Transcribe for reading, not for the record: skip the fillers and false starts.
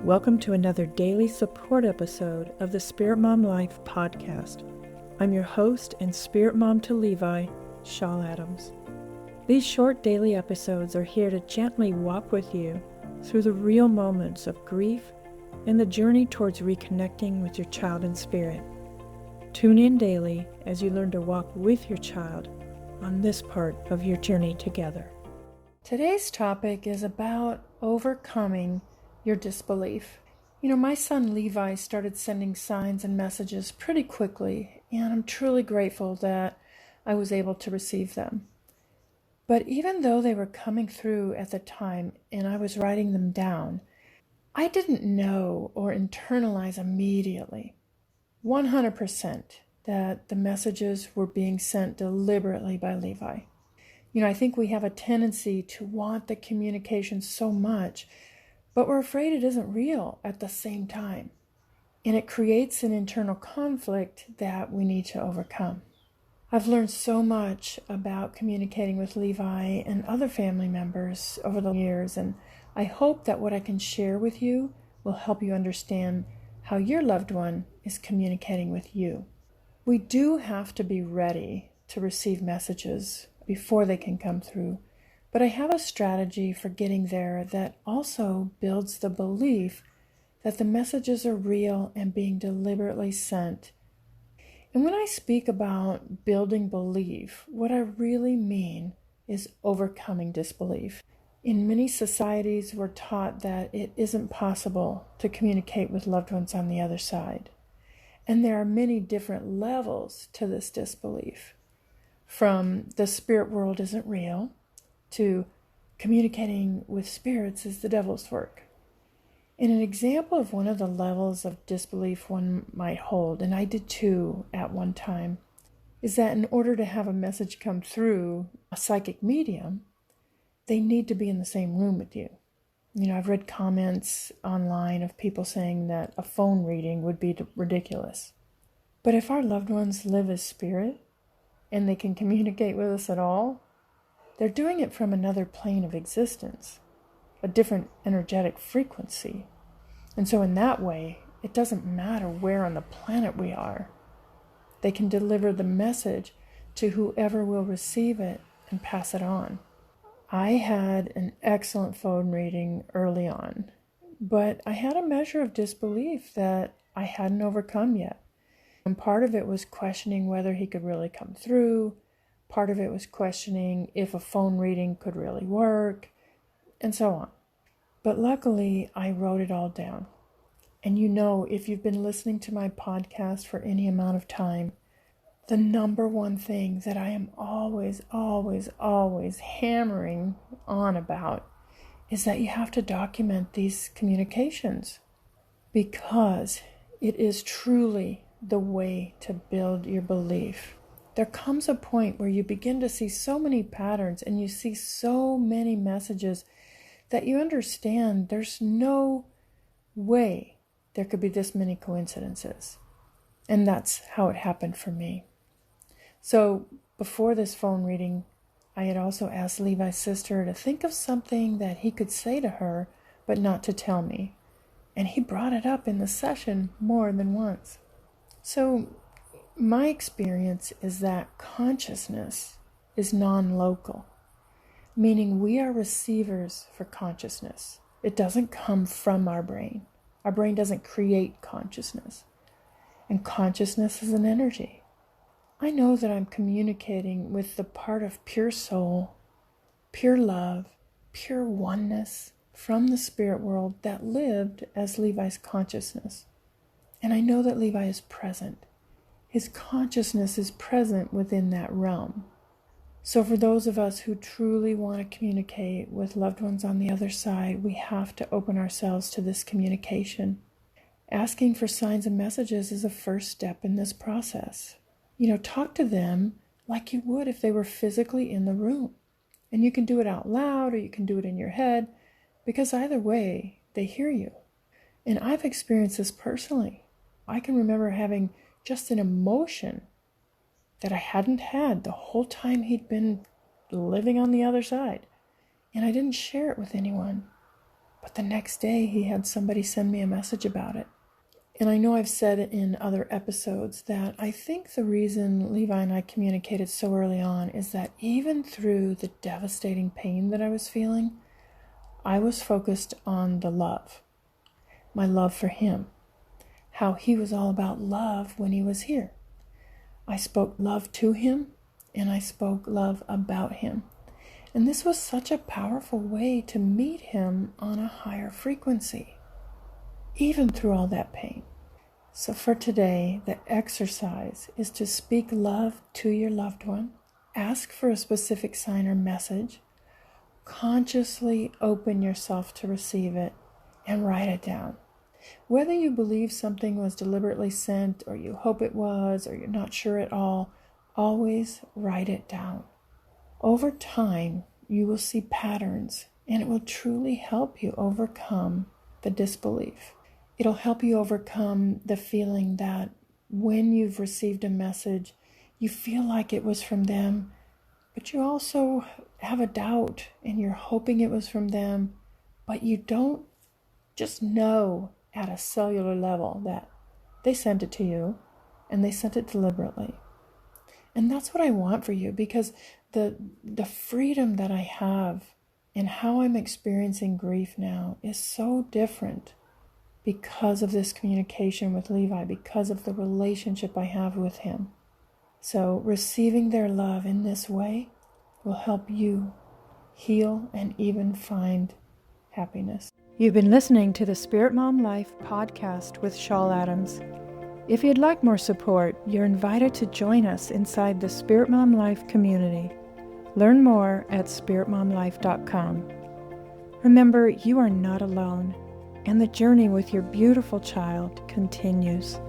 Welcome to another daily support episode of the Spirit Mom Life podcast. I'm your host and Spirit Mom to Levi, Schall. These short daily episodes are here to gently walk with you through the real moments of grief and the journey towards reconnecting with your child in spirit. Tune in daily as you learn to walk with your child on this part of your journey together. Today's topic is about overcoming your disbelief. My son Levi started sending signs and messages pretty quickly, and I'm truly grateful that I was able to receive them. But even though they were coming through at the time and I was writing them down, I didn't know or internalize immediately, 100%, that the messages were being sent deliberately by Levi. I think we have a tendency to want the communication so much, but we're afraid it isn't real at the same time. And it creates an internal conflict that we need to overcome. I've learned so much about communicating with Levi and other family members over the years, and I hope that what I can share with you will help you understand how your loved one is communicating with you. We do have to be ready to receive messages before they can come through. But I have a strategy for getting there that also builds the belief that the messages are real and being deliberately sent. And when I speak about building belief, what I really mean is overcoming disbelief. In many societies, we're taught that it isn't possible to communicate with loved ones on the other side. And there are many different levels to this disbelief. From the spirit world isn't real, to communicating with spirits is the devil's work. And an example of one of the levels of disbelief one might hold, and I did too at one time, is that in order to have a message come through a psychic medium, they need to be in the same room with you. I've read comments online of people saying that a phone reading would be ridiculous. But if our loved ones live as spirit and they can communicate with us at all, they're doing it from another plane of existence, a different energetic frequency. And so in that way, it doesn't matter where on the planet we are. They can deliver the message to whoever will receive it and pass it on. I had an excellent phone reading early on, but I had a measure of disbelief that I hadn't overcome yet. And part of it was questioning whether he could really come through. Part of it was questioning if a phone reading could really work, and so on. But luckily, I wrote it all down. And if you've been listening to my podcast for any amount of time, the number one thing that I am always hammering on about is that you have to document these communications, because it is truly the way to build your belief. There comes a point where you begin to see so many patterns and you see so many messages that you understand there's no way there could be this many coincidences. And that's how it happened for me. So before this phone reading, I had also asked Levi's sister to think of something that he could say to her, but not to tell me. And he brought it up in the session more than once. So my experience is that consciousness is non-local, meaning we are receivers for consciousness. It doesn't come from our brain. Our brain doesn't create consciousness. And consciousness is an energy. I know that I'm communicating with the part of pure soul, pure love, pure oneness from the spirit world that lived as Levi's consciousness. And I know that Levi is present. His consciousness is present within that realm. So for those of us who truly want to communicate with loved ones on the other side, we have to open ourselves to this communication. Asking for signs and messages is a first step in this process. Talk to them like you would if they were physically in the room. And you can do it out loud or you can do it in your head, because either way, they hear you. And I've experienced this personally. I can remember having just an emotion that I hadn't had the whole time he'd been living on the other side. And I didn't share it with anyone. But the next day he had somebody send me a message about it. And I know I've said in other episodes that I think the reason Levi and I communicated so early on is that even through the devastating pain that I was feeling, I was focused on the love, my love for him, how he was all about love when he was here. I spoke love to him, and I spoke love about him. And this was such a powerful way to meet him on a higher frequency, even through all that pain. So for today, the exercise is to speak love to your loved one, ask for a specific sign or message, consciously open yourself to receive it, and write it down. Whether you believe something was deliberately sent, or you hope it was, or you're not sure at all, always write it down. Over time, you will see patterns, and it will truly help you overcome the disbelief. It'll help you overcome the feeling that when you've received a message, you feel like it was from them, but you also have a doubt, and you're hoping it was from them, but you don't just know at a cellular level that they sent it to you, and they sent it deliberately. And that's what I want for you, because the freedom that I have in how I'm experiencing grief now is so different because of this communication with Levi, because of the relationship I have with him. So receiving their love in this way will help you heal and even find happiness. You've been listening to the Spirit Mom Life podcast with Schall Adams. If you'd like more support, you're invited to join us inside the Spirit Mom Life community. Learn more at spiritmomlife.com. Remember, you are not alone, and the journey with your beautiful child continues.